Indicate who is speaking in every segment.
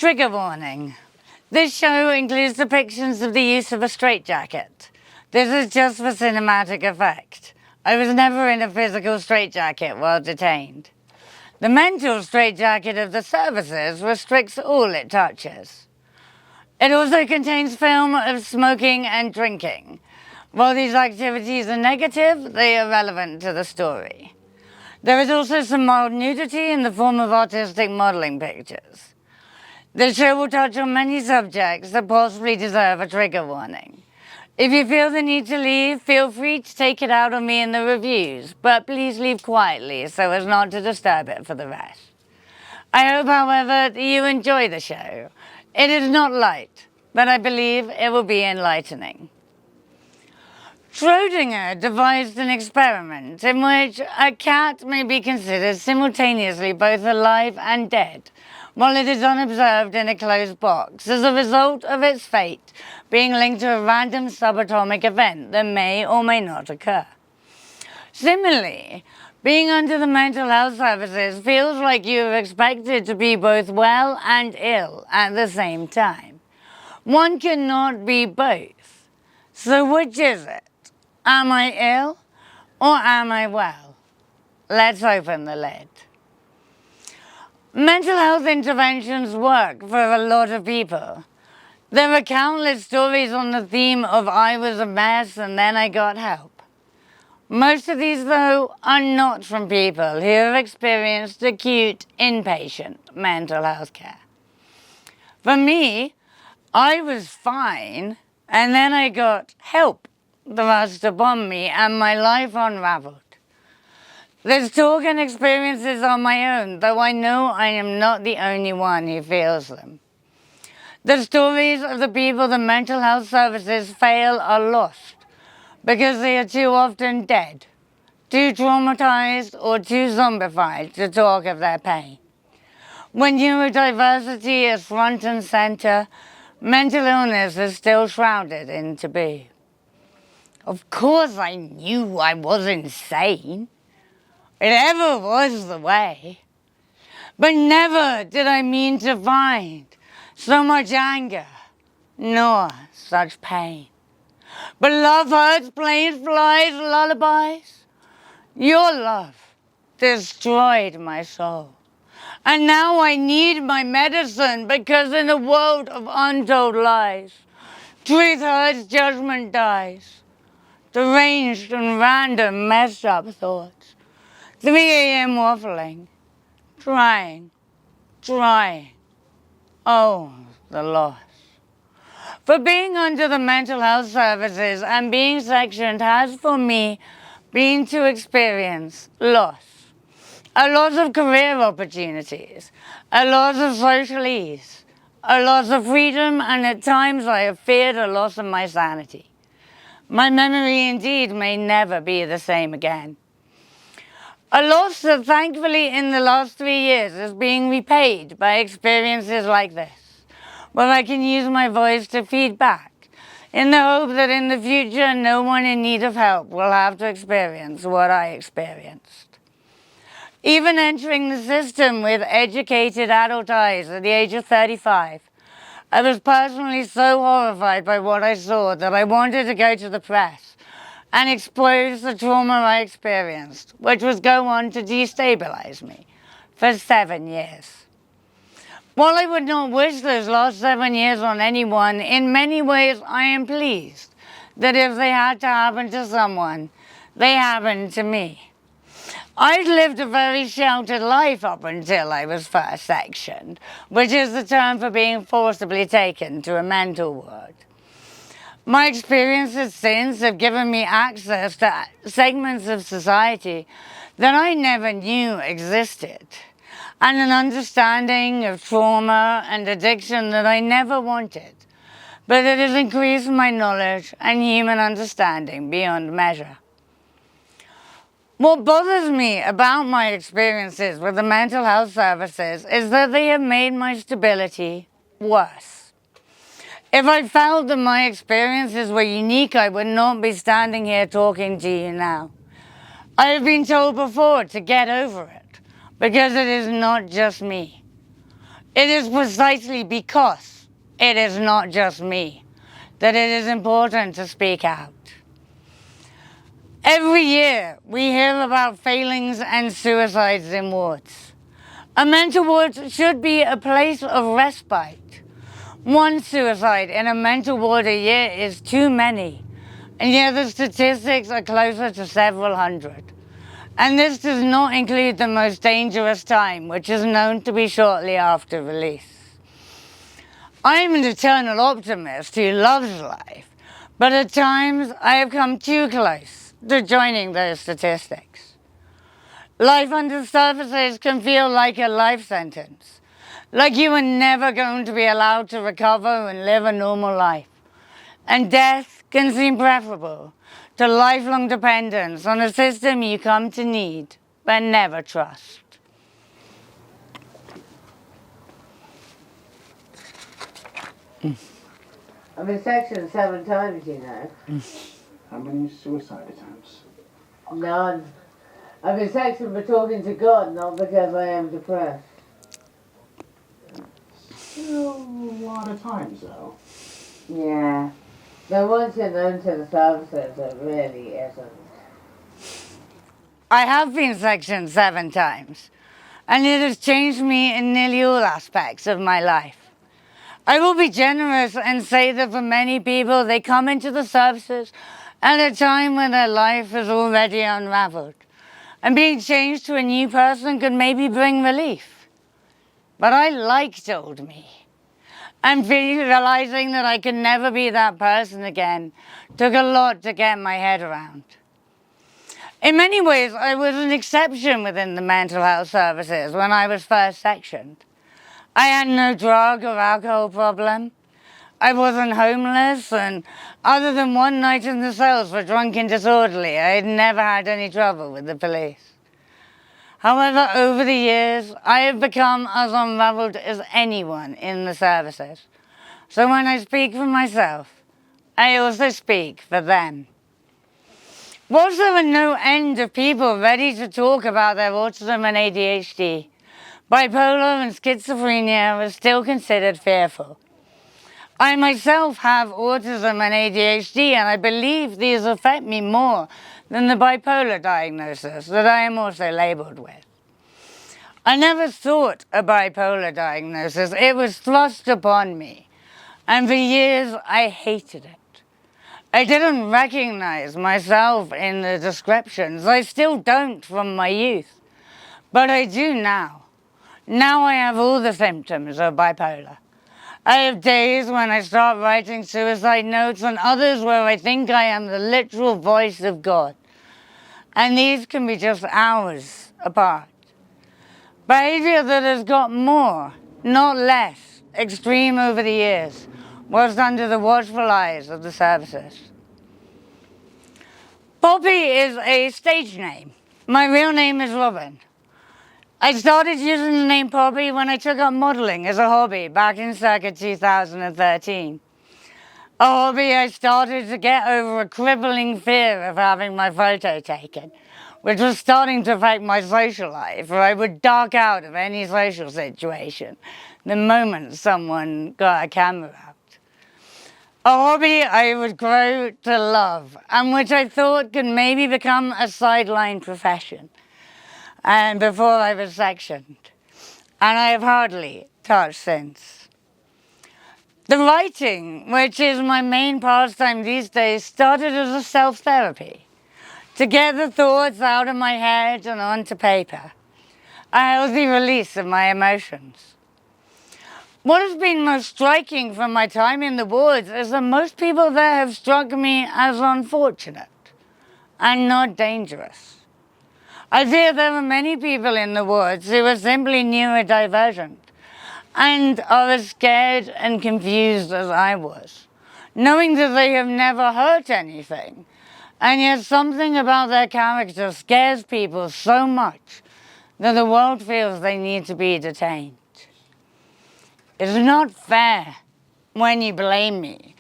Speaker 1: Trigger warning. This show includes depictions of the use of a straitjacket. This is just for cinematic effect. I was never in a physical straitjacket while detained. The mental straitjacket of the services restricts all it touches. It also contains film of smoking and drinking. While these activities are negative, they are relevant to the story. There is also some mild nudity in the form of artistic modelling pictures. The show will touch on many subjects that possibly deserve a trigger warning. If you feel the need to leave, feel free to take it out on me in the reviews, but please leave quietly so as not to disturb it for the rest. I hope, however, that you enjoy the show. It is not light, but I believe it will be enlightening. Schrodinger devised an experiment in which a cat may be considered simultaneously both alive and dead, while it is unobserved in a closed box, as a result of its fate being linked to a random subatomic event that may or may not occur. Similarly, being under the mental health services feels like you are expected to be both well and ill at the same time. One cannot be both. So which is it? Am I ill or am I well? Let's open the lid. Mental health interventions work for a lot of people. There are countless stories on the theme of I was a mess and then I got help. Most of these, though, are not from people who have experienced acute inpatient mental health care. For me, I was fine and then I got help thrust upon me and my life unraveled. This talk and experiences are my own, though I know I am not the only one who feels them. The stories of the people the mental health services fail are lost because they are too often dead, too traumatized or too zombified to talk of their pain. When neurodiversity is front and center, mental illness is still shrouded in taboo. Of course I knew I was insane. It ever was the way. But never did I mean to find so much anger, nor such pain. But love hurts, planes, flies, lullabies. Your love destroyed my soul. And now I need my medicine because in a world of untold lies, truth hurts, judgment dies. Deranged and random messed up thoughts. 3 a.m. waffling, trying. Oh, the loss. For being under the mental health services and being sectioned has for me been to experience loss. A loss of career opportunities, a loss of social ease, a loss of freedom, and at times I have feared a loss of my sanity. My memory indeed may never be the same again. A loss that thankfully in the last 3 years is being repaid by experiences like this, where I can use my voice to feed back, in the hope that in the future no one in need of help will have to experience what I experienced. Even entering the system with educated adult eyes at the age of 35, I was personally so horrified by what I saw that I wanted to go to the press and expose the trauma I experienced, which would go on to destabilize me for 7 years. While I would not wish those last 7 years on anyone, in many ways I am pleased that if they had to happen to someone, they happened to me. I'd lived a very sheltered life up until I was first sectioned, which is the term for being forcibly taken to a mental ward. My experiences since have given me access to segments of society that I never knew existed, and an understanding of trauma and addiction that I never wanted, but it has increased my knowledge and human understanding beyond measure. What bothers me about my experiences with the mental health services is that they have made my stability worse. If I felt that my experiences were unique, I would not be standing here talking to you now. I have been told before to get over it, because it is not just me. It is precisely because it is not just me that it is important to speak out. Every year, we hear about failings and suicides in wards. A mental ward should be a place of respite. One suicide in a mental ward a year is too many, and yet the statistics are closer to several hundred. And this does not include the most dangerous time, which is known to be shortly after release. I am an eternal optimist who loves life, but at times I have come too close to joining those statistics. Life under surfaces can feel like a life sentence, like you are never going to be allowed to recover and live a normal life. And death can seem preferable to lifelong dependence on a system you come to need but never trust.
Speaker 2: I've been sectioned 7 times, you know.
Speaker 3: How many suicide attempts?
Speaker 2: None. I've been sectioned for talking to God, not because I am depressed.
Speaker 3: Still a lot of times, though.
Speaker 2: Yeah. But once you're known to the services, it really isn't.
Speaker 1: I have been sectioned 7 times, and it has changed me in nearly all aspects of my life. I will be generous and say that for many people, they come into the services at a time when their life is already unraveled, and being changed to a new person could maybe bring relief. But I liked old me, and realizing that I could never be that person again took a lot to get my head around. In many ways, I was an exception within the mental health services when I was first sectioned. I had no drug or alcohol problem. I wasn't homeless, and other than one night in the cells for drunk and disorderly, I had never had any trouble with the police. However, over the years, I have become as unraveled as anyone in the services. So when I speak for myself, I also speak for them. Whilst there are no end of people ready to talk about their autism and ADHD, bipolar and schizophrenia are still considered fearful. I myself have autism and ADHD, and I believe these affect me more than the bipolar diagnosis that I am also labelled with. I never thought a bipolar diagnosis. It was thrust upon me, and for years I hated it. I didn't recognise myself in the descriptions. I still don't from my youth, but I do now. Now I have all the symptoms of bipolar. I have days when I start writing suicide notes and others where I think I am the literal voice of God. And these can be just hours apart. Behaviour that has got more, not less, extreme over the years, whilst under the watchful eyes of the services. Poppy is a stage name. My real name is Robin. I started using the name Poppy when I took up modelling as a hobby back in circa 2013. A hobby I started to get over a crippling fear of having my photo taken, which was starting to affect my social life, or I would duck out of any social situation the moment someone got a camera out. A hobby I would grow to love, and which I thought could maybe become a sideline profession. And before I was sectioned, and I have hardly touched since. The writing, which is my main pastime these days, started as a self-therapy, to get the thoughts out of my head and onto paper, a healthy release of my emotions. What has been most striking from my time in the wards is that most people there have struck me as unfortunate and not dangerous. I fear there are many people in the wards who are simply neurodivergent and are as scared and confused as I was, knowing that they have never hurt anything, and yet something about their character scares people so much that the world feels they need to be detained. It's not fair when you blame me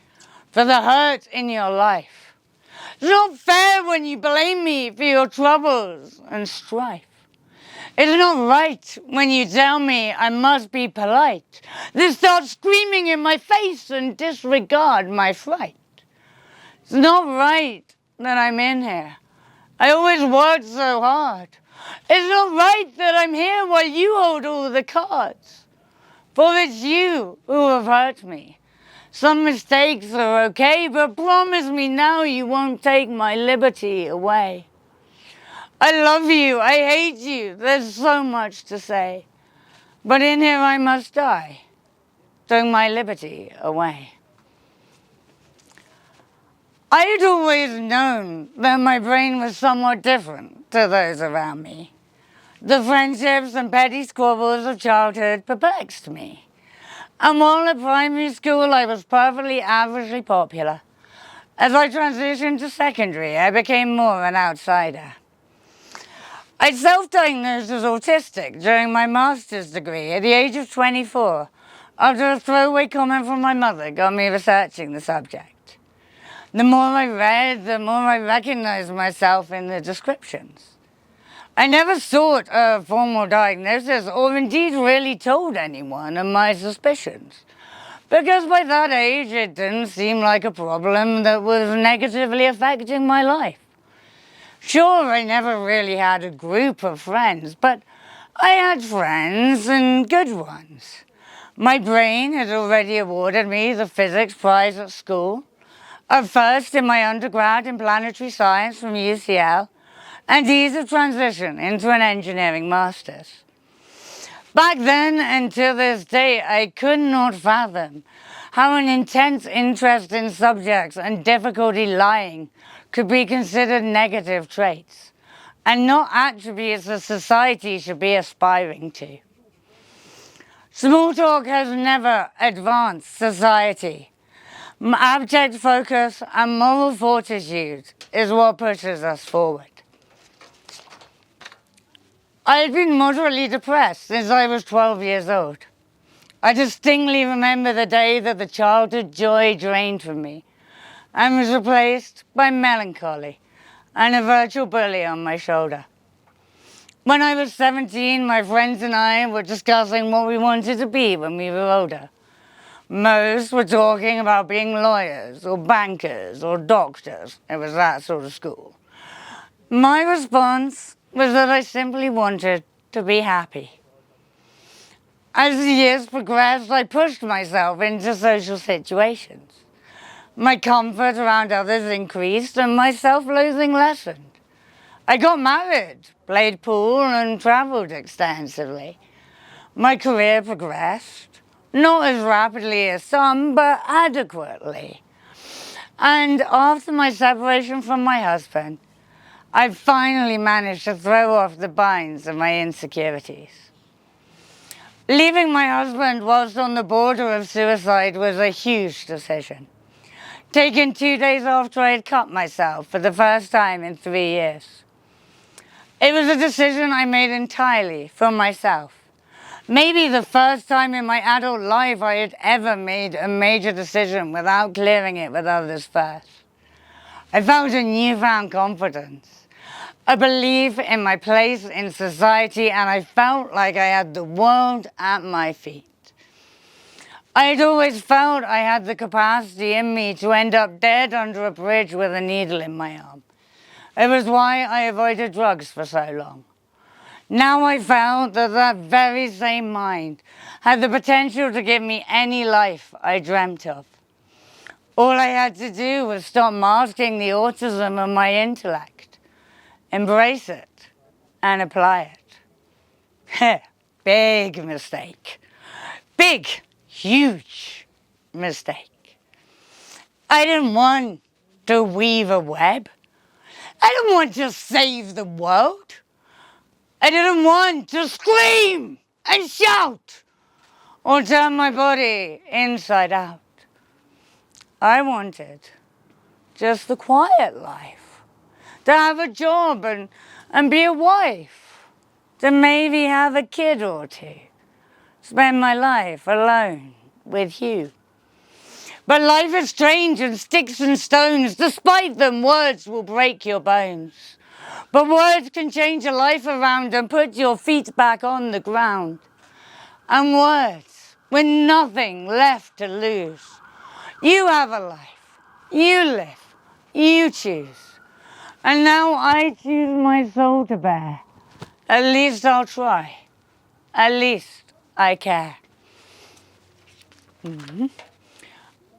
Speaker 1: for the hurt in your life. It's not fair when you blame me for your troubles and strife. It's not right when you tell me I must be polite, then start screaming in my face and disregard my fright. It's not right that I'm in here. I always worked so hard. It's not right that I'm here while you hold all the cards. For it's you who have hurt me. Some mistakes are okay, but promise me now you won't take my liberty away. I love you, I hate you, there's so much to say. But in here I must die. Take my liberty away. I had always known that my brain was somewhat different to those around me. The friendships and petty squabbles of childhood perplexed me. And while at primary school I was perfectly averagely popular, as I transitioned to secondary, I became more an outsider. I self-diagnosed as autistic during my master's degree at the age of 24, after a throwaway comment from my mother got me researching the subject. The more I read, the more I recognized myself in the descriptions. I never sought a formal diagnosis or indeed really told anyone of my suspicions, because by that age it didn't seem like a problem that was negatively affecting my life. Sure, I never really had a group of friends, but I had friends and good ones. My brain had already awarded me the physics prize at school, a first in my undergrad in planetary science from UCL, and ease of transition into an engineering master's. Back then and to this day, I could not fathom how an intense interest in subjects and difficulty lying could be considered negative traits, and not attributes that society should be aspiring to. Small talk has never advanced society. Abject focus and moral fortitude is what pushes us forward. I had been moderately depressed since I was 12 years old. I distinctly remember the day that the childhood joy drained from me and was replaced by melancholy and a virtual bully on my shoulder. When I was 17, my friends and I were discussing what we wanted to be when we were older. Most were talking about being lawyers or bankers or doctors. It was that sort of school. My response was that I simply wanted to be happy. As the years progressed, I pushed myself into social situations. My comfort around others increased and my self-loathing lessened. I got married, played pool and travelled extensively. My career progressed, not as rapidly as some, but adequately. And after my separation from my husband, I finally managed to throw off the binds of my insecurities. Leaving my husband whilst on the border of suicide was a huge decision. Taken 2 days after I had cut myself for the first time in 3 years. It was a decision I made entirely for myself. Maybe the first time in my adult life I had ever made a major decision without clearing it with others first. I felt a newfound confidence, a belief in my place in society, and I felt like I had the world at my feet. I had always felt I had the capacity in me to end up dead under a bridge with a needle in my arm. It was why I avoided drugs for so long. Now I found that that very same mind had the potential to give me any life I dreamt of. All I had to do was stop masking the autism of my intellect, embrace it, and apply it. Big mistake. Big, huge mistake. I didn't want to weave a web. I didn't want to save the world. I didn't want to scream and shout or turn my body inside out. I wanted just the quiet life, to have a job and be a wife, to maybe have a kid or two, spend my life alone with you. But life is strange and sticks and stones. Despite them, words will break your bones. But words can change your life around and put your feet back on the ground. And words, with nothing left to lose. You have a life. You live. You choose. And now I choose my soul to bear. At least I'll try. At least I care.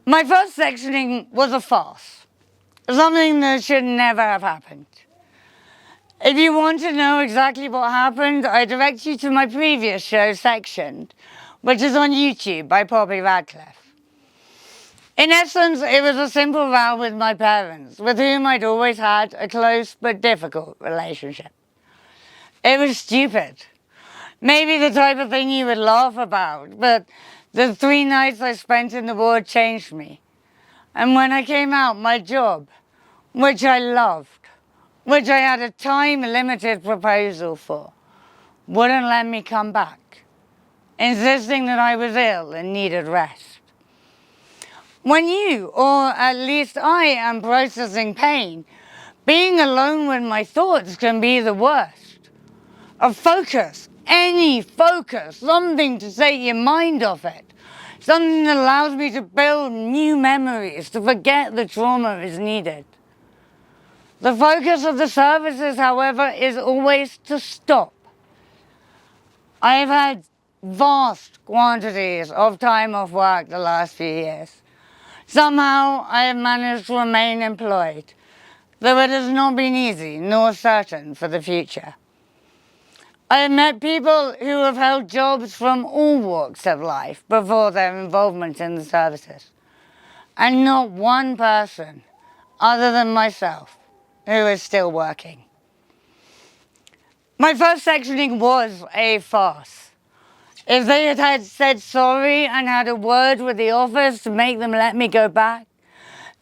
Speaker 1: My first sectioning was a farce. Something that should never have happened. If you want to know exactly what happened, I direct you to my previous show, Sectioned, which is on YouTube by Radcliffe. In essence, it was a simple row with my parents, with whom I'd always had a close but difficult relationship. It was stupid. Maybe the type of thing you would laugh about, but the 3 nights I spent in the ward changed me. And when I came out, my job, which I loved, which I had a time-limited proposal for, wouldn't let me come back, insisting that I was ill and needed rest. When you, or at least I, am processing pain, being alone with my thoughts can be the worst. A focus, any focus, something to take your mind off it. Something that allows me to build new memories, to forget the trauma is needed. The focus of the services, however, is always to stop. I have had vast quantities of time off work the last few years. Somehow I have managed to remain employed, though it has not been easy nor certain for the future. I have met people who have held jobs from all walks of life before their involvement in the services, and not one person, other than myself, who is still working. My first sectioning was a farce. If they had said sorry and had a word with the office to make them let me go back,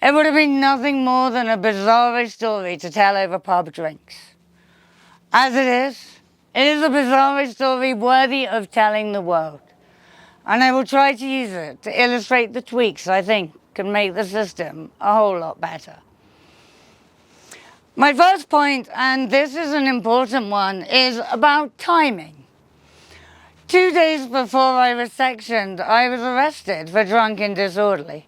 Speaker 1: it would have been nothing more than a bizarre story to tell over pub drinks. As it is a bizarre story worthy of telling the world, and I will try to use it to illustrate the tweaks I think can make the system a whole lot better. My first point, and this is an important one, is about timing. 2 days before I was sectioned, I was arrested for drunk and disorderly.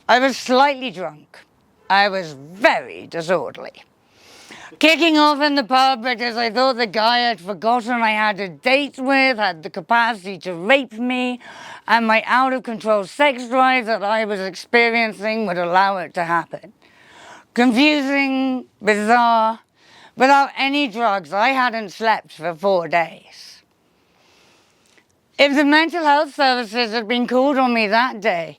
Speaker 1: I was slightly drunk. I was very disorderly. Kicking off in the pub because I thought the guy I'd forgotten I had a date with had the capacity to rape me, and my out-of-control sex drive that I was experiencing would allow it to happen. Confusing, bizarre. Without any drugs, I hadn't slept for 4 days. If the mental health services had been called on me that day,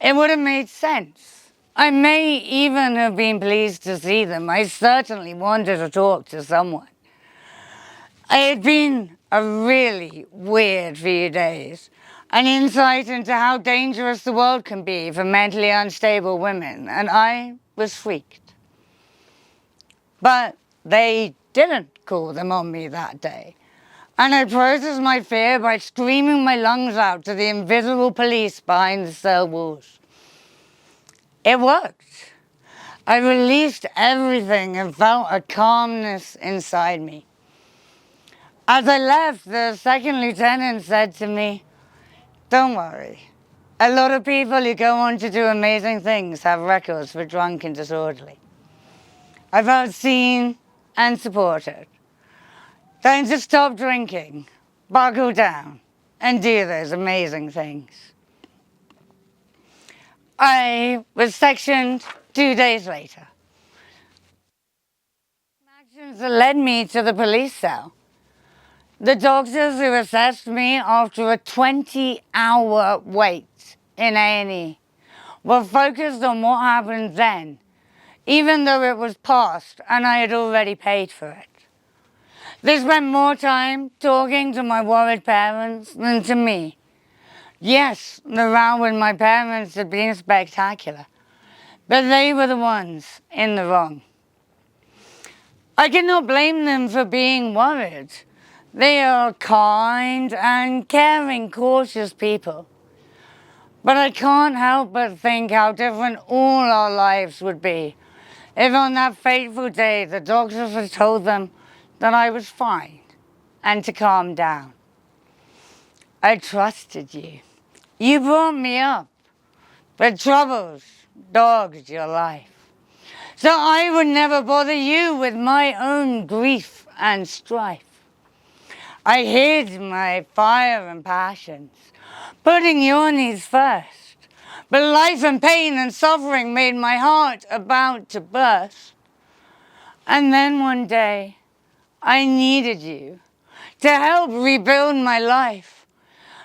Speaker 1: it would have made sense. I may even have been pleased to see them. I certainly wanted to talk to someone. It had been a really weird few days, an insight into how dangerous the world can be for mentally unstable women, and I was freaked. But they didn't call them on me that day, and I processed my fear by screaming my lungs out to the invisible police behind the cell walls. It worked. I released everything and felt a calmness inside me. As I left, the second lieutenant said to me, "Don't worry. A lot of people who go on to do amazing things have records for drunk and disorderly." I felt seen and supported. Time to stop drinking, buckle down, and do those amazing things. I was sectioned 2 days later. Actions that led me to the police cell. The doctors who assessed me after a 20-hour wait in A&E were focused on what happened then, even though it was past and I had already paid for it. They spent more time talking to my worried parents than to me. Yes, the row with my parents had been spectacular, but they were the ones in the wrong. I cannot blame them for being worried. They are kind and caring, cautious people. But I can't help but think how different all our lives would be if on that fateful day the doctors had told them that I was fine and to calm down. I trusted you. You brought me up, but troubles dogged your life. So I would never bother you with my own grief and strife. I hid my fire and passions, putting your needs first. But life and pain and suffering made my heart about to burst. And then one day, I needed you to help rebuild my life.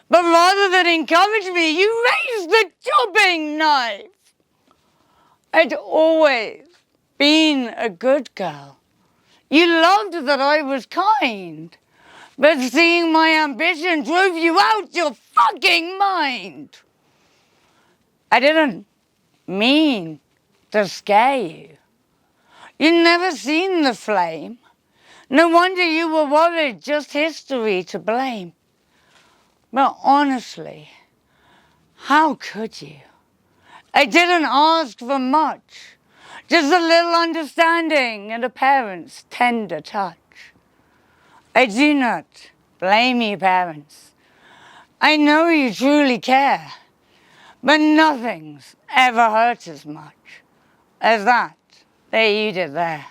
Speaker 1: But rather than encourage me, you raised the chopping knife. I'd always been a good girl. You loved that I was kind. But seeing my ambition drove you out your fucking mind. I didn't mean to scare you. You'd never seen the flame. No wonder you were worried, just history to blame. But honestly, how could you? I didn't ask for much, just a little understanding and a parent's tender touch. I do not blame you, parents. I know you truly care, but nothing's ever hurt as much as that you did there.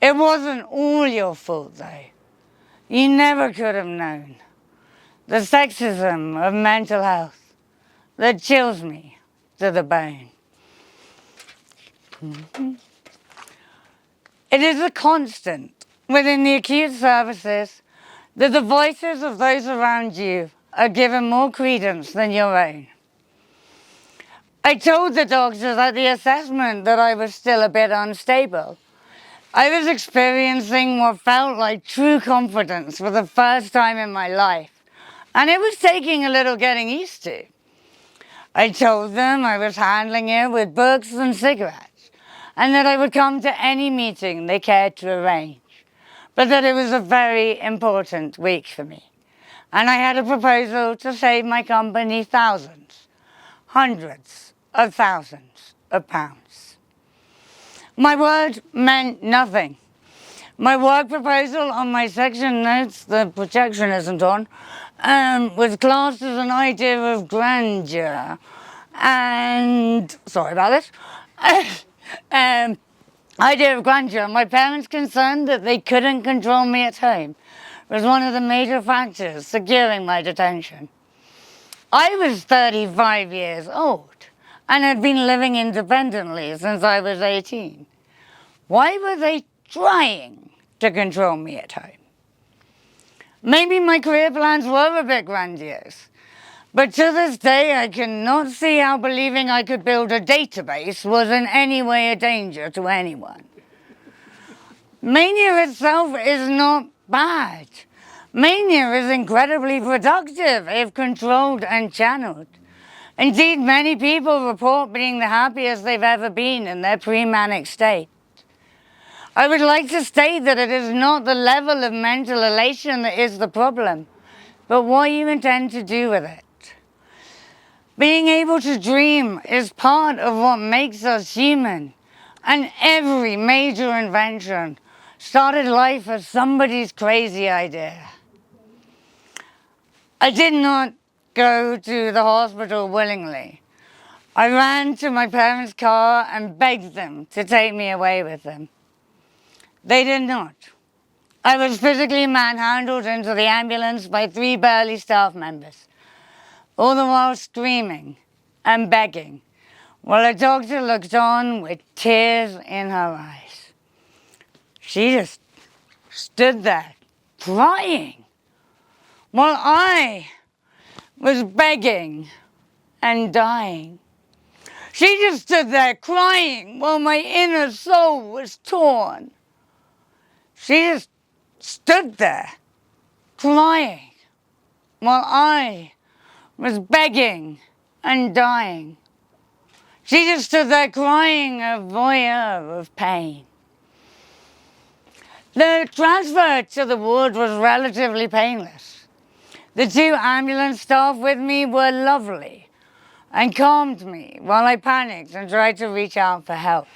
Speaker 1: It wasn't all your fault, though. You never could have known the sexism of mental health that chills me to the bone. It is a constant within the acute services that the voices of those around you are given more credence than your own. I told the doctors at the assessment that I was still a bit unstable. I was experiencing what felt like true confidence for the first time in my life, and it was taking a little getting used to. I told them I was handling it with books and cigarettes, and that I would come to any meeting they cared to arrange, but that it was a very important week for me. And I had a proposal to save my company thousands, hundreds of thousands of pounds. My word meant nothing. My work proposal on my section notes, the projection isn't on, was classed as an idea of grandeur. And, sorry about this, idea of grandeur. My parents concerned that they couldn't control me at home was one of the major factors securing my detention. I was 35 years old and had been living independently since I was 18. Why were they trying to control me at home? Maybe my career plans were a bit grandiose, but to this day I cannot see how believing I could build a database was in any way a danger to anyone. Mania itself is not bad. Mania is incredibly productive if controlled and channeled. Indeed, many people report being the happiest they've ever been in their pre-manic state. I would like to state that it is not the level of mental elation that is the problem, but what you intend to do with it. Being able to dream is part of what makes us human, and every major invention started life as somebody's crazy idea. I did not go to the hospital willingly. I ran to my parents' car and begged them to take me away with them. They did not. I was physically manhandled into the ambulance by 3 burly staff members, all the while screaming and begging, while a doctor looked on with tears in her eyes. She just stood there crying, while I was begging and dying. She just stood there crying while my inner soul was torn. She just stood there crying while I was begging and dying. She just stood there crying, a voyeur of pain. The transfer to the ward was relatively painless. The 2 ambulance staff with me were lovely and calmed me while I panicked and tried to reach out for help.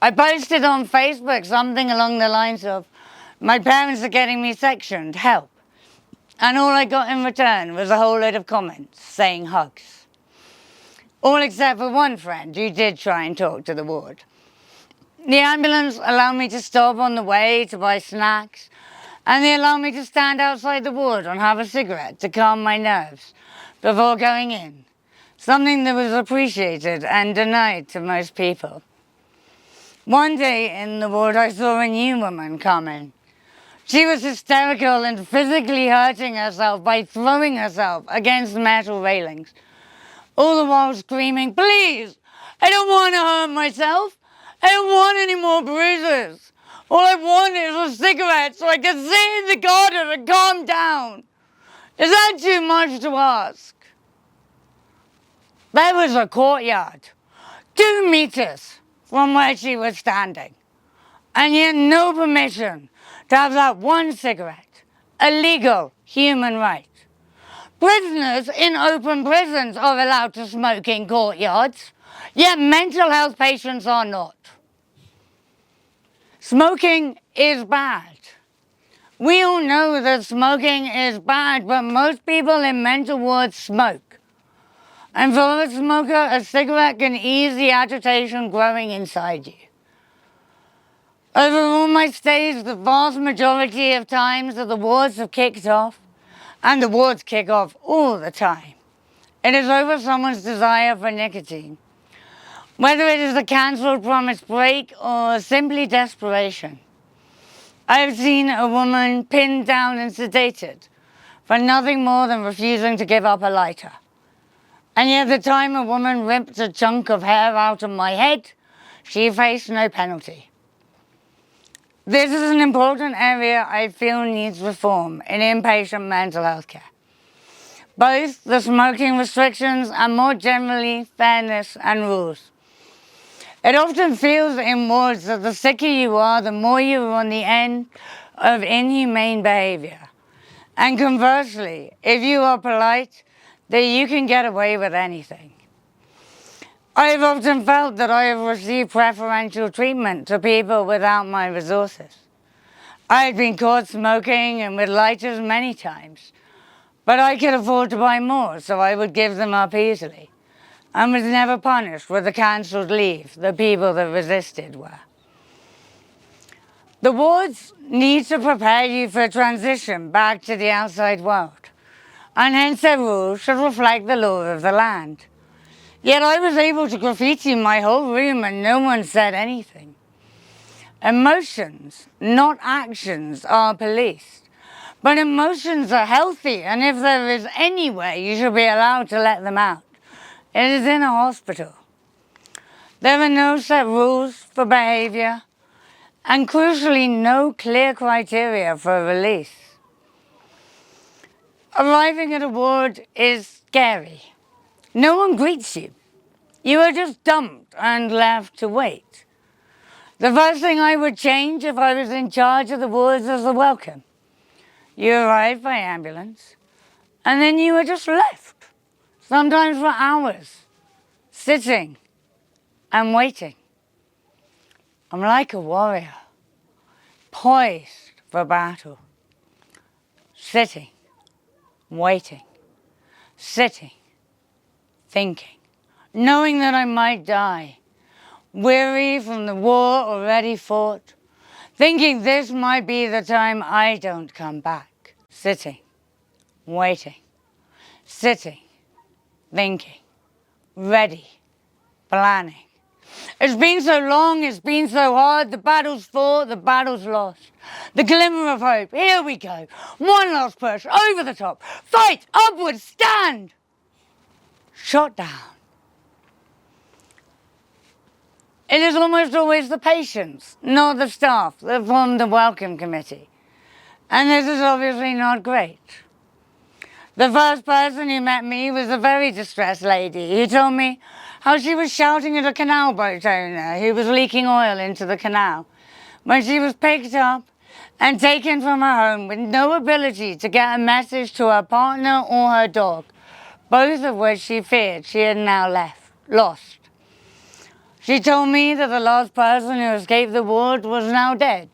Speaker 1: I posted on Facebook something along the lines of, "My parents are getting me sectioned, help." And all I got in return was a whole load of comments saying hugs. All except for one friend who did try and talk to the ward. The ambulance allowed me to stop on the way to buy snacks, and they allowed me to stand outside the ward and have a cigarette to calm my nerves before going in, something that was appreciated and denied to most people. One day in the ward I saw a new woman come in. She was hysterical and physically hurting herself by throwing herself against the metal railings, all the while screaming, "Please, I don't want to hurt myself. I don't want any more bruises. All I want is a cigarette so I can sit in the garden and calm down. Is that too much to ask?" There was a courtyard, 2 meters from where she was standing, and yet no permission to have that one cigarette, a legal human right. Prisoners in open prisons are allowed to smoke in courtyards, yet mental health patients are not. Smoking is bad. We all know that smoking is bad, but most people in mental wards smoke. And for a smoker, a cigarette can ease the agitation growing inside you. Over all my stays, the vast majority of times that the wards have kicked off, and the wards kick off all the time, it is over someone's desire for nicotine. Whether it is a cancelled promised break or simply desperation. I have seen a woman pinned down and sedated for nothing more than refusing to give up a lighter. And yet the time a woman ripped a chunk of hair out of my head, she faced no penalty. This is an important area I feel needs reform in inpatient mental health care. Both the smoking restrictions and more generally fairness and rules. It often feels in wards that the sicker you are, the more you are on the end of inhumane behaviour. And conversely, if you are polite, that you can get away with anything. I have often felt that I have received preferential treatment to people without my resources. I had been caught smoking and with lighters many times, but I could afford to buy more, so I would give them up easily, and was never punished with a cancelled leave the people that resisted were. The wards need to prepare you for a transition back to the outside world, and hence their rules should reflect the law of the land. Yet I was able to graffiti my whole room and no one said anything. Emotions, not actions, are policed. But emotions are healthy, and if there is any way you should be allowed to let them out, it is in a hospital. There are no set rules for behaviour, and crucially no clear criteria for release. Arriving at a ward is scary. No one greets you. You are just dumped and left to wait. The first thing I would change if I was in charge of the wards is the welcome. You arrive by ambulance, and then you are just left, sometimes for hours, sitting and waiting. I'm like a warrior, poised for battle, sitting, waiting, sitting, thinking, knowing that I might die, weary from the war already fought, thinking this might be the time I don't come back, sitting, waiting, sitting, thinking, ready, planning. It's been so long, it's been so hard, the battle's fought, the battle's lost. The glimmer of hope, here we go, one last push, over the top, fight, upwards, stand! Shot down. It is almost always the patients, not the staff, that form the welcome committee. And this is obviously not great. The first person who met me was a very distressed lady who told me how she was shouting at a canal boat owner who was leaking oil into the canal when she was picked up and taken from her home with no ability to get a message to her partner or her dog, both of which she feared she had now lost. She told me that the last person who escaped the ward was now dead,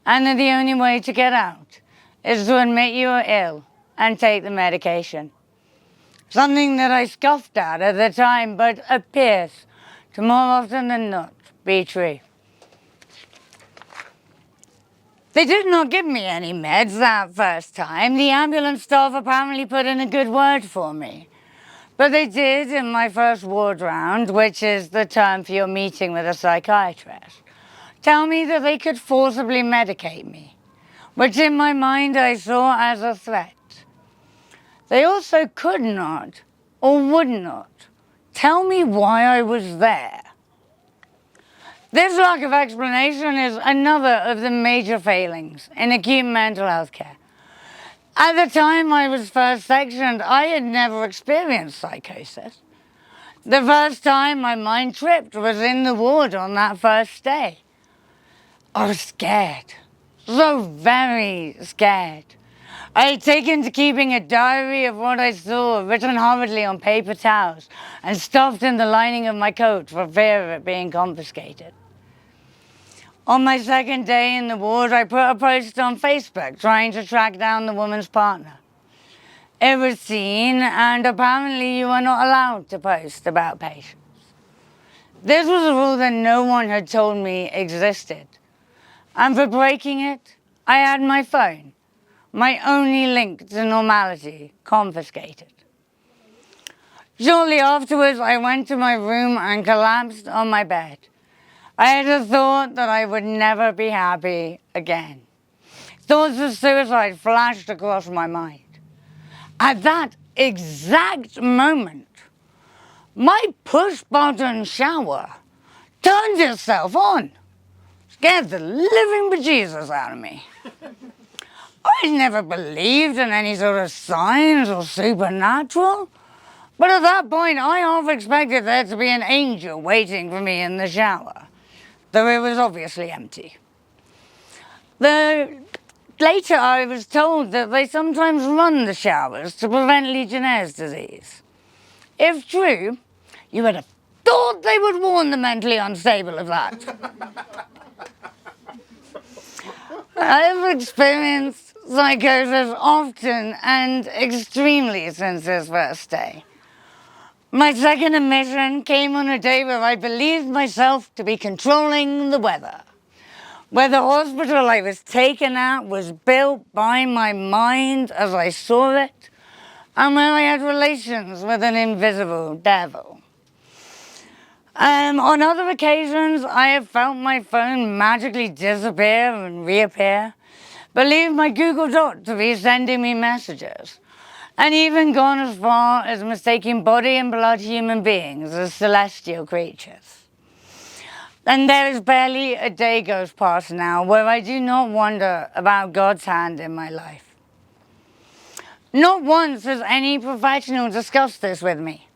Speaker 1: and that the only way to get out is to admit you are ill and take the medication. Something that I scoffed at the time, but appears to more often than not be true. They did not give me any meds that first time. The ambulance staff apparently put in a good word for me. But they did in my first ward round, which is the term for your meeting with a psychiatrist, tell me that they could forcibly medicate me, which in my mind I saw as a threat. They also could not, or would not, tell me why I was there. This lack of explanation is another of the major failings in acute mental health care. At the time I was first sectioned, I had never experienced psychosis. The first time my mind tripped was in the ward on that first day. I was scared, so very scared. I had taken to keeping a diary of what I saw, written hurriedly on paper towels and stuffed in the lining of my coat for fear of it being confiscated. On my second day in the ward, I put a post on Facebook trying to track down the woman's partner. It was seen, and apparently you are not allowed to post about patients. This was a rule that no one had told me existed. And for breaking it, I had my phone, my only link to normality, confiscated. Shortly afterwards, I went to my room and collapsed on my bed. I had a thought that I would never be happy again. Thoughts of suicide flashed across my mind. At that exact moment, my push-button shower turned itself on. Scared the living bejesus out of me. I'd never believed in any sort of signs or supernatural, but at that point I half expected there to be an angel waiting for me in the shower, though it was obviously empty. Later I was told that they sometimes run the showers to prevent Legionnaire's disease. If true, you would have thought they would warn the mentally unstable of that. I've experienced psychosis often and extremely since this first day. My second admission came on a day where I believed myself to be controlling the weather, where the hospital I was taken at was built by my mind as I saw it, and where I had relations with an invisible devil. On other occasions, I have felt my phone magically disappear and reappear, believed my Google Doc to be sending me messages, and even gone as far as mistaking body and blood human beings as celestial creatures. And there is barely a day goes past now where I do not wonder about God's hand in my life. Not once has any professional discussed this with me.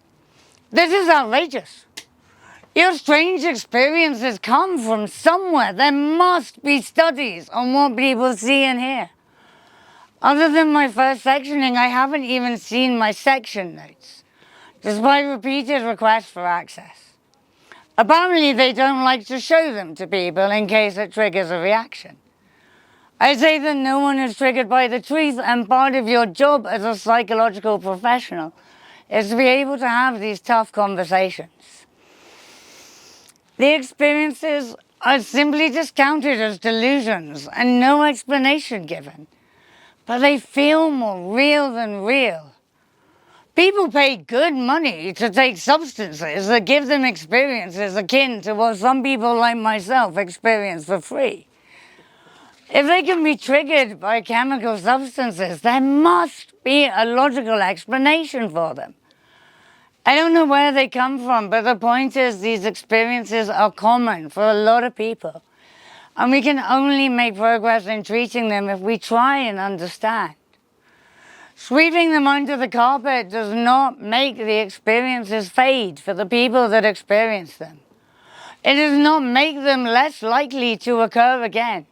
Speaker 1: This is outrageous. Your strange experiences come from somewhere. There must be studies on what people see and hear. Other than my first sectioning, I haven't even seen my section notes, despite repeated requests for access. Apparently, they don't like to show them to people in case it triggers a reaction. I say that no one is triggered by the truth, and part of your job as a psychological professional is to be able to have these tough conversations. The experiences are simply discounted as delusions and no explanation given, but they feel more real than real. People pay good money to take substances that give them experiences akin to what some people like myself experience for free. If they can be triggered by chemical substances, there must be a logical explanation for them. I don't know where they come from, but the point is these experiences are common for a lot of people. And we can only make progress in treating them if we try and understand. Sweeping them under the carpet does not make the experiences fade for the people that experience them. It does not make them less likely to occur again.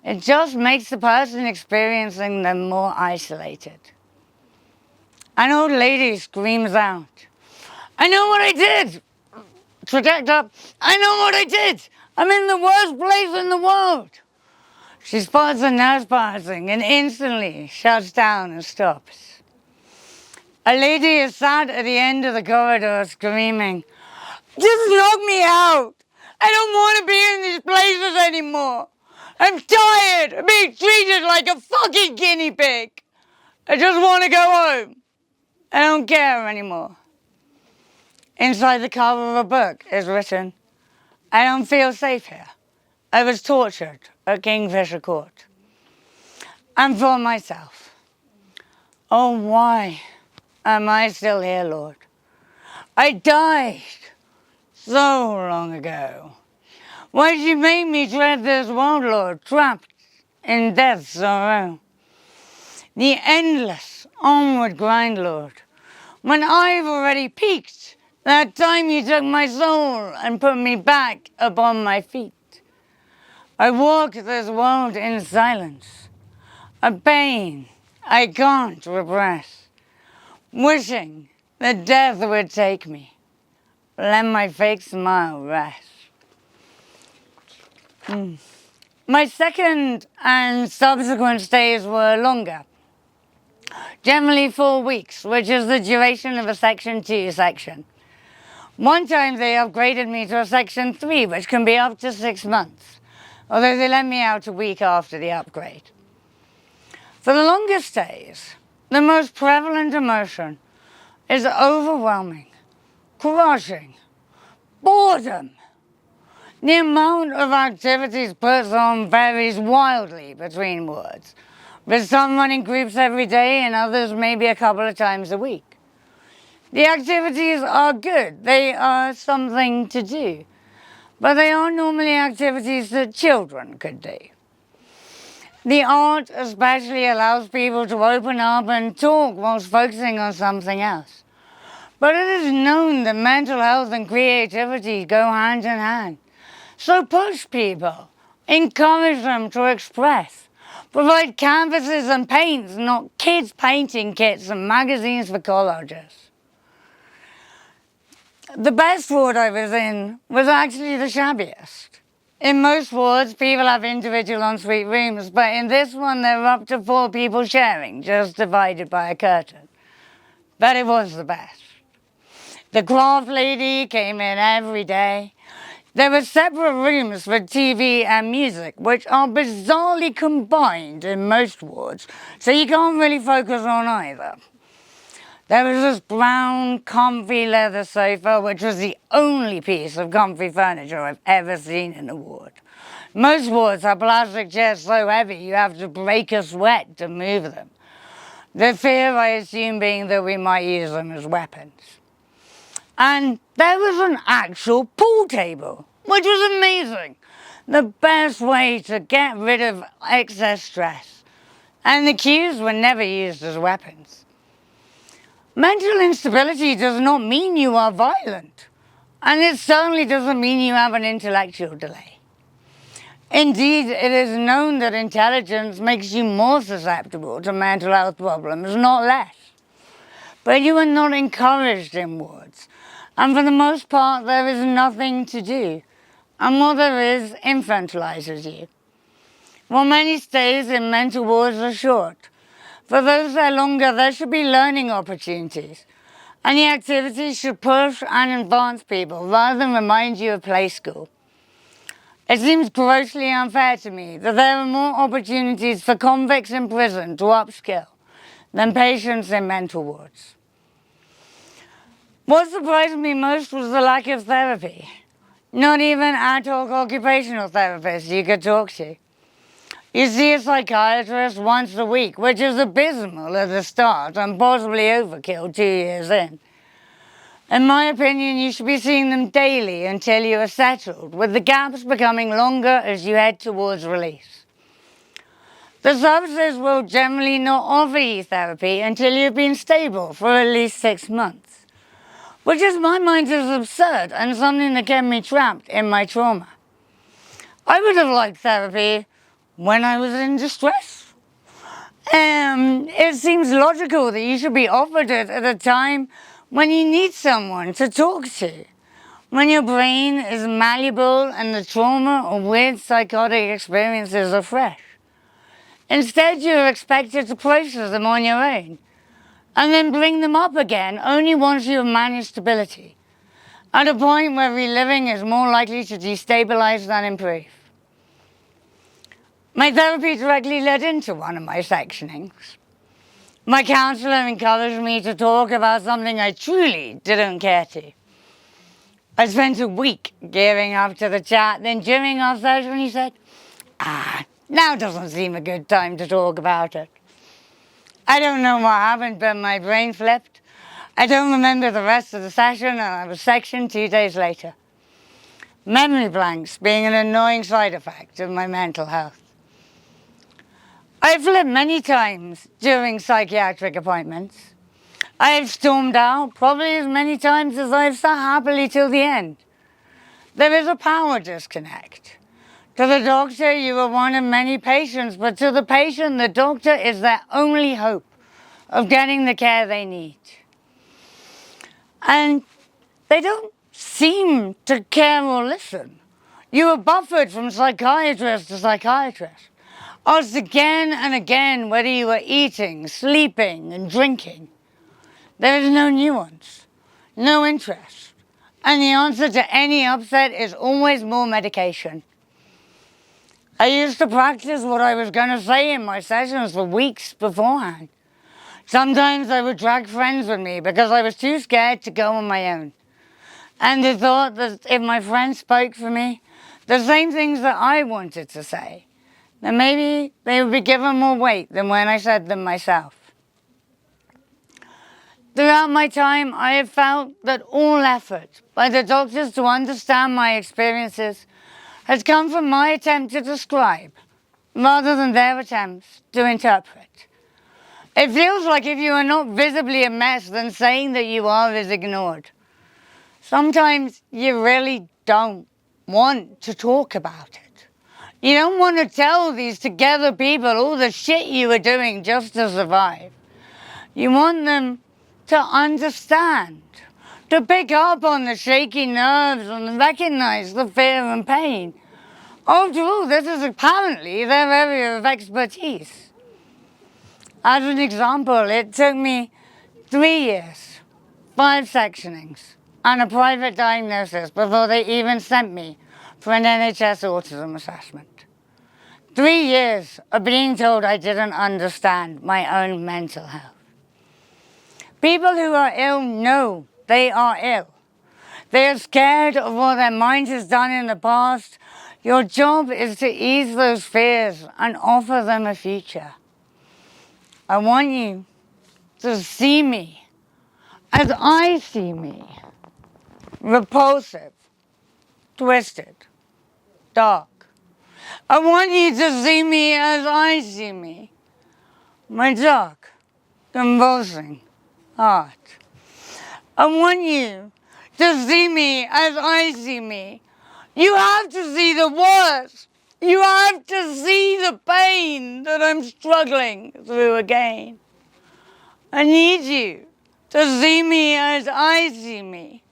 Speaker 1: It just makes the person experiencing them more isolated. An old lady screams out, "I know what I did! traject up. I know what I did. I'm in the worst place in the world. She spots a nurse passing and instantly shuts down and stops. A lady is sat at the end of the corridor screaming, "Just knock me out! I don't want to be in these places anymore! I'm tired of being treated like a fucking guinea pig! I just want to go home! I don't care anymore." Inside the cover of a book is written, "I don't feel safe here. I was tortured at Kingfisher Court." And for myself, oh, why am I still here, Lord? I died so long ago. Why did you make me tread this world, Lord, trapped in death's sorrow? The endless onward grind, Lord, when I've already peaked, that time you took my soul and put me back upon my feet. I walk this world in silence, a pain I can't repress, wishing that death would take me. Let my fake smile rest. My second and subsequent stays were longer, generally 4 weeks, which is the duration of a Section 2 section. One time they upgraded me to a Section 3, which can be up to 6 months, although they let me out a week after the upgrade. For the longest stays, the most prevalent emotion is overwhelming, crushing, boredom. The amount of activities put on varies wildly between wards, with some running groups every day and others maybe a couple of times a week. The activities are good, they are something to do, but they are normally activities that children could do. The art especially allows people to open up and talk whilst focusing on something else. But it is known that mental health and creativity go hand in hand. So push people, encourage them to express, provide canvases and paints, not kids' painting kits and magazines for collages. The best ward I was in was actually the shabbiest. In most wards, people have individual ensuite rooms, but in this one there were up to 4 people sharing, just divided by a curtain. But it was the best. The craft lady came in every day. There were separate rooms for TV and music, which are bizarrely combined in most wards, so you can't really focus on either. There was this brown, comfy leather sofa, which was the only piece of comfy furniture I've ever seen in a ward. Most wards have plastic chairs so heavy you have to break a sweat to move them. The fear, I assume, being that we might use them as weapons. And there was an actual pool table, which was amazing. The best way to get rid of excess stress. And the cues were never used as weapons. Mental instability does not mean you are violent, and it certainly doesn't mean you have an intellectual delay. Indeed, it is known that intelligence makes you more susceptible to mental health problems, not less. But you are not encouraged in wards, and for the most part there is nothing to do, and what there is infantilizes you. While many stays in mental wards are short, for those that are longer, there should be learning opportunities, and the activities should push and advance people rather than remind you of play school. It seems grossly unfair to me that there are more opportunities for convicts in prison to upskill than patients in mental wards. What surprised me most was the lack of therapy. Not even ad hoc occupational therapists you could talk to. You see a psychiatrist once a week, which is abysmal at the start and possibly overkill 2 years in. In my opinion, you should be seeing them daily until you are settled, with the gaps becoming longer as you head towards release. The services will generally not offer you therapy until you've been stable for at least 6 months, which in my mind is absurd and something that kept me trapped in my trauma. I would have liked therapy when I was in distress. It seems logical that you should be offered it at a time when you need someone to talk to, when your brain is malleable and the trauma or weird psychotic experiences are fresh. Instead, you're expected to process them on your own and then bring them up again only once you have managed stability, at a point where reliving is more likely to destabilize than improve. My therapy directly led into one of my sectionings. My counsellor encouraged me to talk about something I truly didn't care to. I spent a week gearing up to the chat, then during our session he said, now doesn't seem a good time to talk about it. I don't know what happened, but my brain flipped. I don't remember the rest of the session, and I was sectioned 2 days later. Memory blanks being an annoying side effect of my mental health. I flipped many times during psychiatric appointments. I have stormed out probably as many times as I have sat happily till the end. There is a power disconnect. To the doctor, you are one of many patients, but to the patient, the doctor is their only hope of getting the care they need. And they don't seem to care or listen. You are buffered from psychiatrist to psychiatrist, asked again and again whether you are eating, sleeping, and drinking. There is no nuance, no interest, and the answer to any upset is always more medication. I used to practice what I was going to say in my sessions for weeks beforehand. Sometimes I would drag friends with me because I was too scared to go on my own. And the thought that if my friends spoke for me, the same things that I wanted to say, then maybe they would be given more weight than when I said them myself. Throughout my time, I have felt that all effort by the doctors to understand my experiences has come from my attempt to describe, rather than their attempts to interpret. It feels like if you are not visibly a mess, then saying that you are is ignored. Sometimes you really don't want to talk about it. You don't want to tell these together people all the shit you are doing just to survive. You want them to understand, to pick up on the shaky nerves and recognize the fear and pain. After all, this is apparently their area of expertise. As an example, it took me 3 years, 5 sectionings, and a private diagnosis before they even sent me for an NHS autism assessment. 3 years of being told I didn't understand my own mental health. People who are ill know they are ill. They are scared of what their mind has done in the past. Your job is to ease those fears and offer them a future. I want you to see me as I see me. Repulsive, twisted, dark. I want you to see me as I see me. My dark, convulsing heart. I want you to see me as I see me. You have to see the worst. You have to see the pain that I'm struggling through again. I need you to see me as I see me.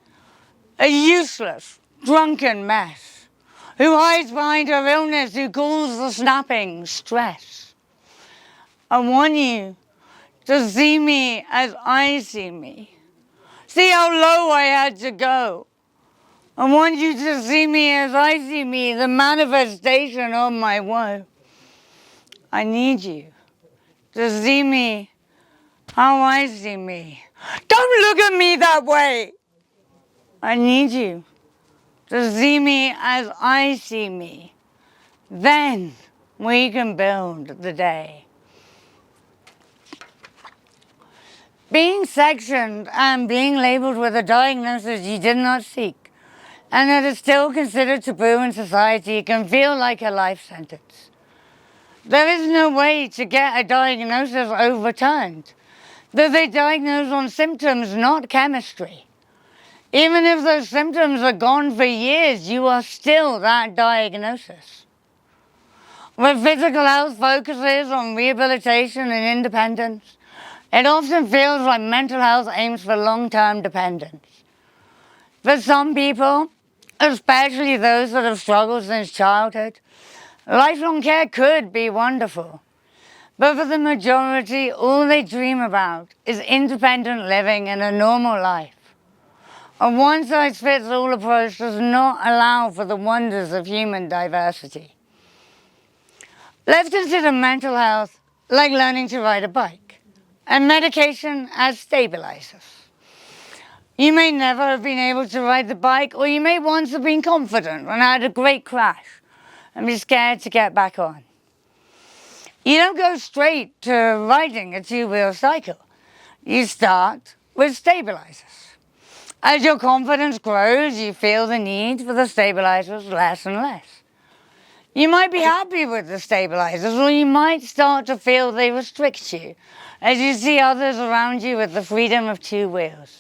Speaker 1: A useless, drunken mess who hides behind her illness, who calls the snapping stress. I want you to see me as I see me. See how low I had to go. I want you to see me as I see me, the manifestation of my woe. I need you to see me how I see me. Don't look at me that way. I need you to see me as I see me. Then we can build the day. Being sectioned and being labelled with a diagnosis you did not seek, and that is still considered taboo in society, can feel like a life sentence. There is no way to get a diagnosis overturned. They diagnose on symptoms, not chemistry. Even if those symptoms are gone for years, you are still that diagnosis. Where physical health focuses on rehabilitation and independence, it often feels like mental health aims for long-term dependence. For some people, especially those that have struggled since childhood, lifelong care could be wonderful. But for the majority, all they dream about is independent living and a normal life. A one-size-fits-all approach does not allow for the wonders of human diversity. Let's consider mental health like learning to ride a bike, and medication as stabilizers. You may never have been able to ride the bike, or you may once have been confident and had a great crash and be scared to get back on. You don't go straight to riding a two-wheel cycle. You start with stabilizers. As your confidence grows, you feel the need for the stabilizers less and less. You might be happy with the stabilizers, or you might start to feel they restrict you as you see others around you with the freedom of two wheels.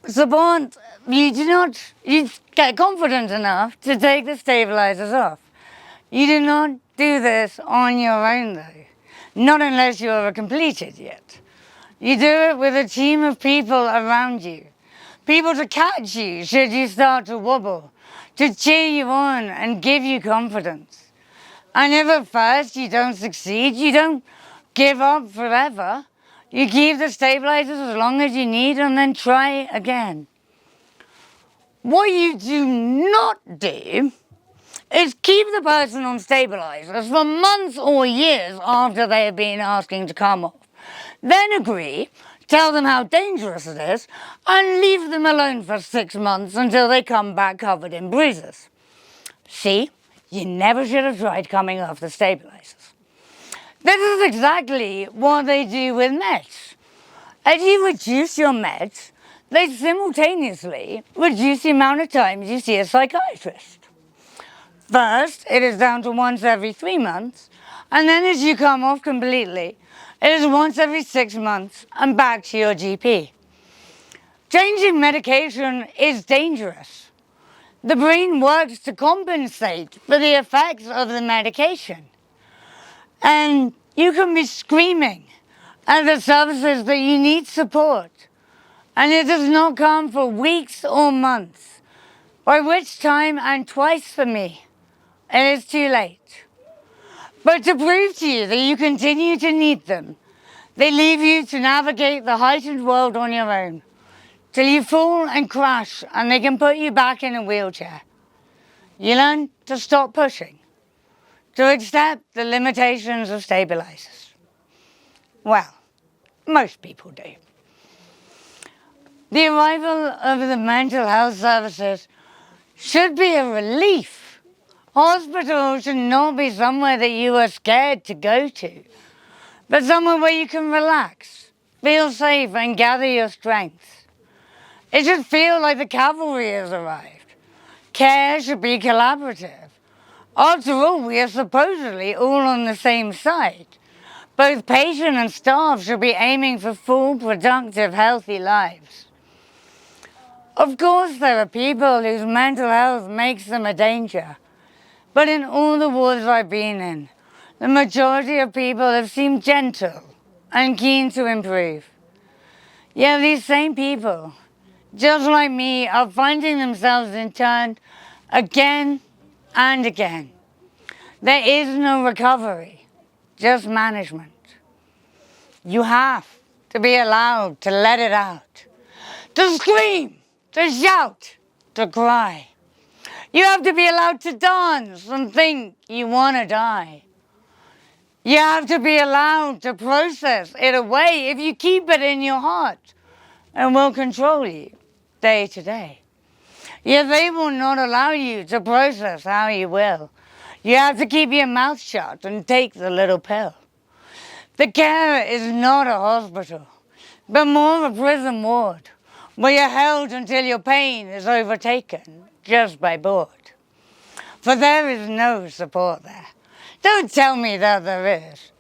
Speaker 1: Suppose you get confident enough to take the stabilizers off. You do not do this on your own though, not unless you are a complete idiot. You do it with a team of people around you. People to catch you should you start to wobble, to cheer you on and give you confidence. And if at first you don't succeed, you don't give up forever. You keep the stabilizers as long as you need and then try again. What you do not do is keep the person on stabilizers for months or years after they have been asking to come off. Then agree, tell them how dangerous it is, and leave them alone for 6 months until they come back covered in bruises. See, you never should have tried coming off the stabilizers. This is exactly what they do with meds. As you reduce your meds, they simultaneously reduce the amount of times you see a psychiatrist. First, it is down to once every 3 months, and then as you come off completely, it is once every 6 months and back to your GP. Changing medication is dangerous. The brain works to compensate for the effects of the medication. And you can be screaming at the services that you need support, and it does not come for weeks or months, by which time, and twice for me, it is too late. But to prove to you that you continue to need them, they leave you to navigate the heightened world on your own, till you fall and crash and they can put you back in a wheelchair. You learn to stop pushing, to accept the limitations of stabilizers. Well, most people do. The arrival of the mental health services should be a relief. Hospital should not be somewhere that you are scared to go to, but somewhere where you can relax, feel safe and gather your strength. It should feel like the cavalry has arrived. Care should be collaborative. After all, we are supposedly all on the same side. Both patient and staff should be aiming for full, productive, healthy lives. Of course, there are people whose mental health makes them a danger. But in all the wards I've been in, the majority of people have seemed gentle and keen to improve. Yet these same people, just like me, are finding themselves interned again and again. There is no recovery, just management. You have to be allowed to let it out, to scream, to shout, to cry. You have to be allowed to dance and think you want to die. You have to be allowed to process it away if you keep it in your heart, and will control you day to day. Yet they will not allow you to process how you will. You have to keep your mouth shut and take the little pill. The care is not a hospital, but more a prison ward, where you're held until your pain is overtaken just by board. For there is no support there. Don't tell me that there is,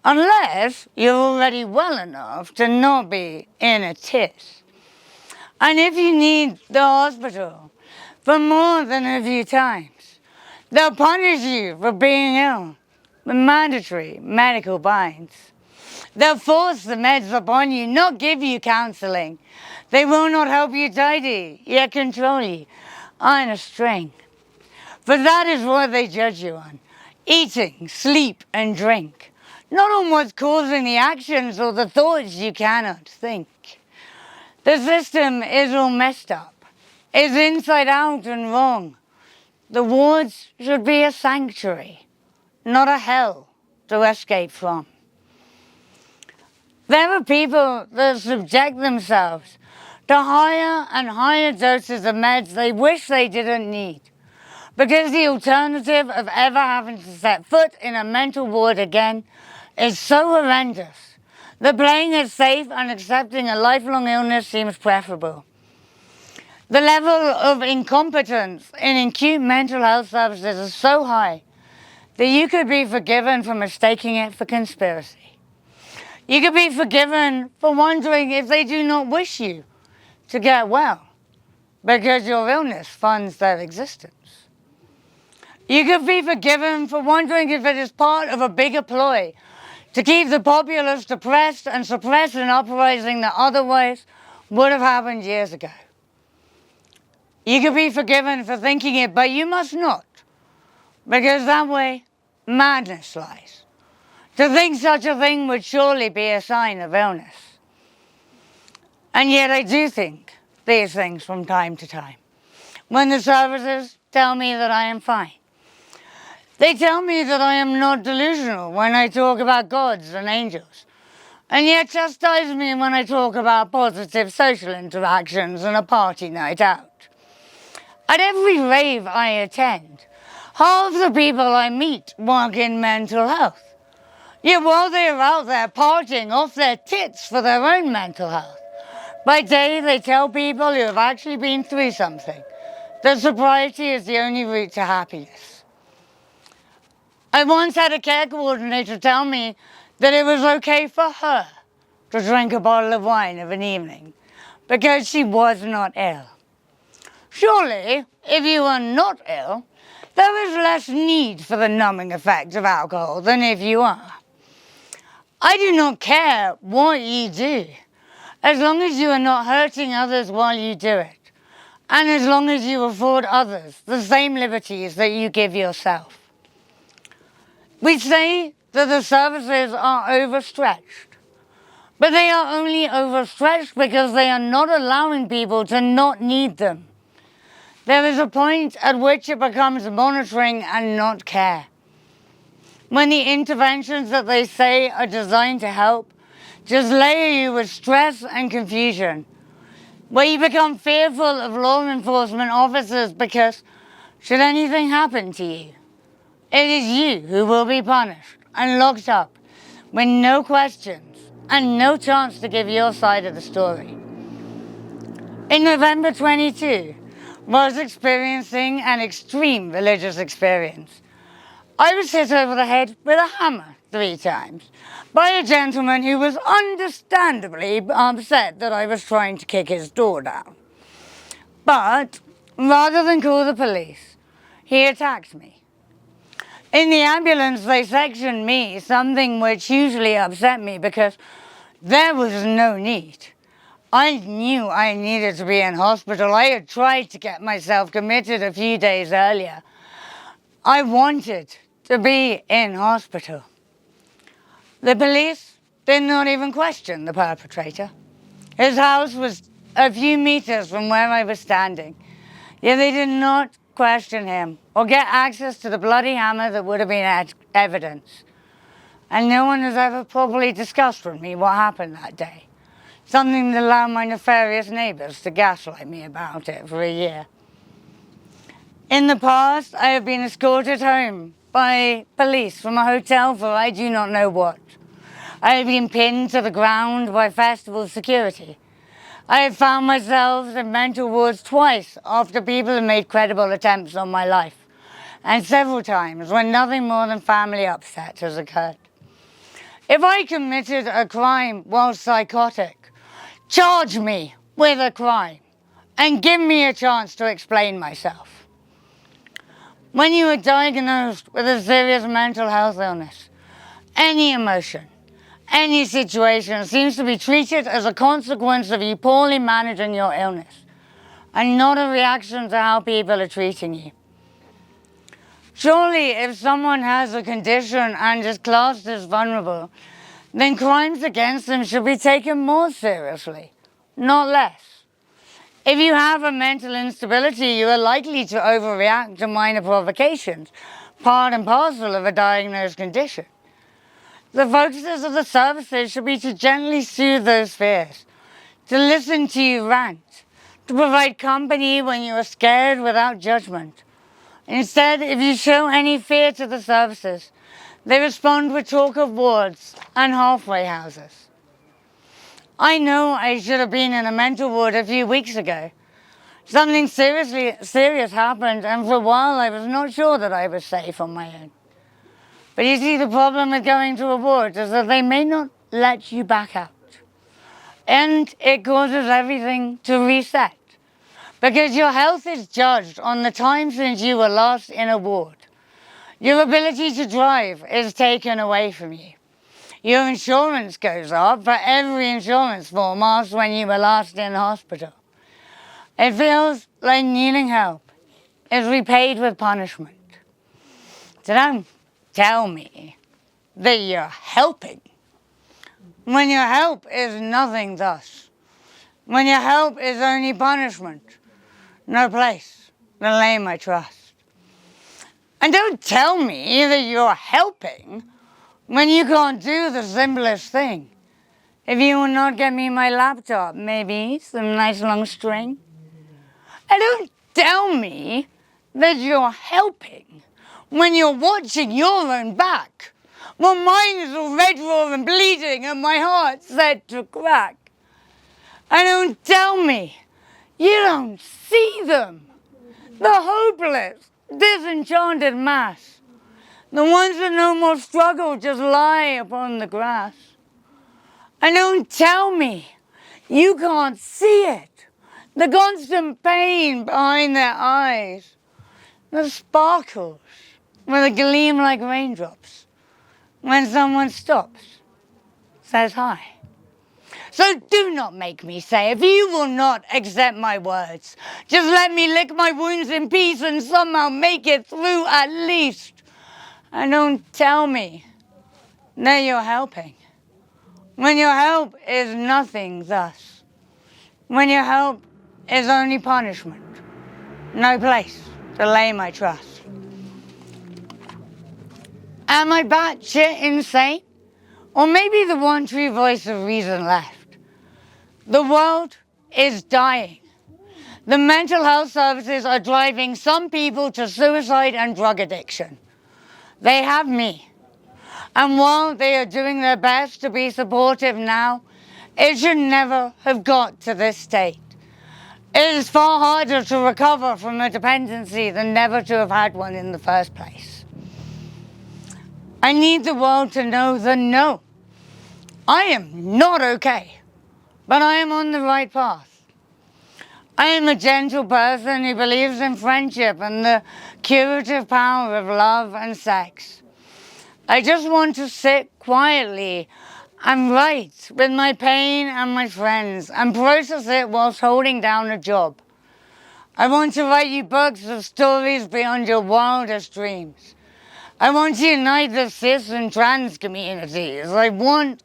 Speaker 1: unless you're already well enough to not be in a TIS. And if you need the hospital for more than a few times, they'll punish you for being ill with mandatory medical binds. They'll force the meds upon you, not give you counselling. They will not help you tidy, yet control you on a string. For that is what they judge you on: eating, sleep, and drink, not on what's causing the actions or the thoughts you cannot think. The system is all messed up, is inside out and wrong. The wards should be a sanctuary, not a hell to escape from. There are people that subject themselves to higher and higher doses of meds they wish they didn't need, because the alternative of ever having to set foot in a mental ward again is so horrendous that playing it safe and accepting a lifelong illness seems preferable. The level of incompetence in acute mental health services is so high that you could be forgiven for mistaking it for conspiracy. You could be forgiven for wondering if they do not wish you to get well, because your illness funds their existence. You could be forgiven for wondering if it is part of a bigger ploy to keep the populace depressed and suppress an uprising that otherwise would have happened years ago. You could be forgiven for thinking it, but you must not, because that way madness lies. To think such a thing would surely be a sign of illness. And yet I do think these things from time to time, when the services tell me that I am fine. They tell me that I am not delusional when I talk about gods and angels, and yet chastise me when I talk about positive social interactions and a party night out. At every rave I attend, half the people I meet work in mental health. Yet while they are out there partying off their tits for their own mental health, by day they tell people who have actually been through something that sobriety is the only route to happiness. I once had a care coordinator tell me that it was okay for her to drink a bottle of wine of an evening because she was not ill. Surely, if you are not ill, there is less need for the numbing effect of alcohol than if you are. I do not care what you do, as long as you are not hurting others while you do it, and as long as you afford others the same liberties that you give yourself. We say that the services are overstretched, but they are only overstretched because they are not allowing people to not need them. There is a point at which it becomes monitoring and not care. When the interventions that they say are designed to help just layer you with stress and confusion, where you become fearful of law enforcement officers because should anything happen to you, it is you who will be punished and locked up with no questions and no chance to give your side of the story. In November 22, I was experiencing an extreme religious experience. I was hit over the head with a hammer 3 times by a gentleman who was understandably upset that I was trying to kick his door down. But rather than call the police, he attacked me. In the ambulance, they sectioned me, something which usually upset me because there was no need. I knew I needed to be in hospital. I had tried to get myself committed a few days earlier. I wanted to be in hospital. The police did not even question the perpetrator. His house was a few meters from where I was standing, yet they did not question him or get access to the bloody hammer that would have been evidence. And no one has ever properly discussed with me what happened that day, something that allowed my nefarious neighbours to gaslight me about it for a year. In the past, I have been escorted home by police from a hotel for I do not know what. I have been pinned to the ground by festival security. I have found myself in mental wards twice after people have made credible attempts on my life, and several times when nothing more than family upset has occurred. If I committed a crime while psychotic, charge me with a crime and give me a chance to explain myself. When you are diagnosed with a serious mental health illness, any emotion, any situation seems to be treated as a consequence of you poorly managing your illness, and not a reaction to how people are treating you. Surely, if someone has a condition and is classed as vulnerable, then crimes against them should be taken more seriously, not less. If you have a mental instability, you are likely to overreact to minor provocations, part and parcel of a diagnosed condition. The focuses of the services should be to gently soothe those fears, to listen to you rant, to provide company when you are scared without judgment. Instead, if you show any fear to the services, they respond with talk of wards and halfway houses. I know I should have been in a mental ward a few weeks ago. Something serious happened, and for a while I was not sure that I was safe on my own. But you see, the problem with going to a ward is that they may not let you back out. And it causes everything to reset, because your health is judged on the time since you were last in a ward. Your ability to drive is taken away from you. Your insurance goes up for every insurance form asked when you were last in hospital. It feels like needing help is repaid with punishment. So don't tell me that you're helping when your help is nothing thus. When your help is only punishment. No place to lay my trust. And don't tell me that you're helping when you can't do the simplest thing. If you will not get me my laptop, maybe some nice long string. And don't tell me that you're helping when you're watching your own back, while mine is all red raw and bleeding and my heart's set to crack. And don't tell me you don't see them, the hopeless, disenchanted mass, the ones that no more struggle just lie upon the grass. And don't tell me you can't see it, the constant pain behind their eyes, the sparkles with a gleam like raindrops when someone stops, says hi. So do not make me say, if you will not accept my words, just let me lick my wounds in peace and somehow make it through at least. And don't tell me that you're helping when your help is nothing thus. When your help is only punishment. No place to lay my trust. Am I batshit insane? Or maybe the one true voice of reason left? The world is dying. The mental health services are driving some people to suicide and drug addiction. They have me. And while they are doing their best to be supportive now, it should never have got to this state. It is far harder to recover from a dependency than never to have had one in the first place. I need the world to know that no, I am not okay, but I am on the right path. I am a gentle person who believes in friendship and the curative power of love and sex. I just want to sit quietly and write with my pain and my friends and process it whilst holding down a job. I want to write you books of stories beyond your wildest dreams. I want to unite the cis and trans communities. I want.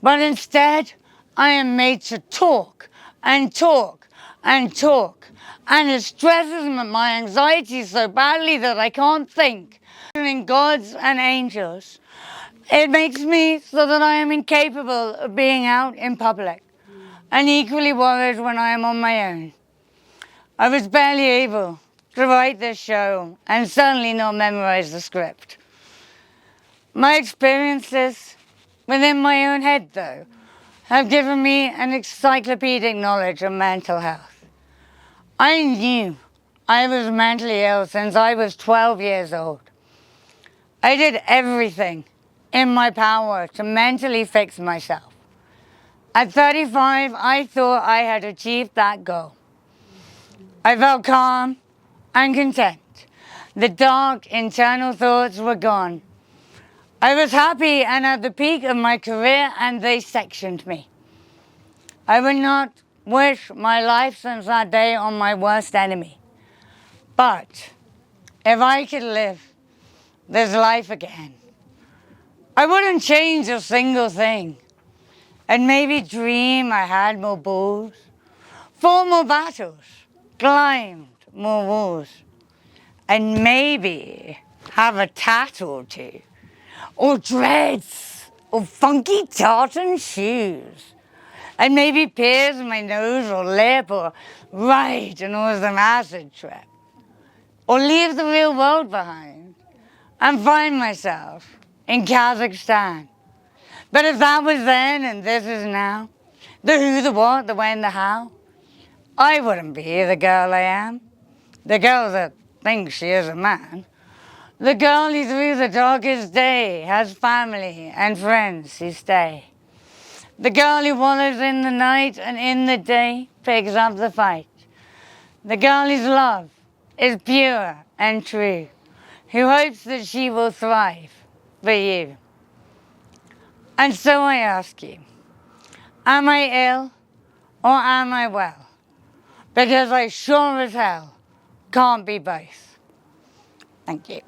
Speaker 1: But instead, I am made to talk and talk and talk. And it stresses my anxiety so badly that I can't think. In gods and angels, it makes me so that I am incapable of being out in public and equally worried when I am on my own. I was barely able to write this show and certainly not memorize the script. My experiences within my own head, though, have given me an encyclopedic knowledge of mental health. I knew I was mentally ill since I was 12 years old. I did everything in my power to mentally fix myself. At 35, I thought I had achieved that goal. I felt calm and content. The dark internal thoughts were gone. I was happy and at the peak of my career, and they sectioned me. I would not wish my life since that day on my worst enemy. But if I could live this life again, I wouldn't change a single thing. I'd maybe dream I had more balls, fought more battles, climbed more walls, and maybe have a tat or two, or dreads, or funky tartan shoes, and maybe pierce my nose or lip, or ride an awesome acid trip, or leave the real world behind and find myself in Kazakhstan. But if that was then and this is now, the who, the what, the when, the how, I wouldn't be the girl I am. The girl that thinks she is a man. The girl who through the darkest day has family and friends who stay. The girl who wallows in the night and in the day picks up the fight. The girl whose love is pure and true, who hopes that she will thrive for you. And so I ask you, am I ill or am I well? Because I sure as hell can't be both. Thank you.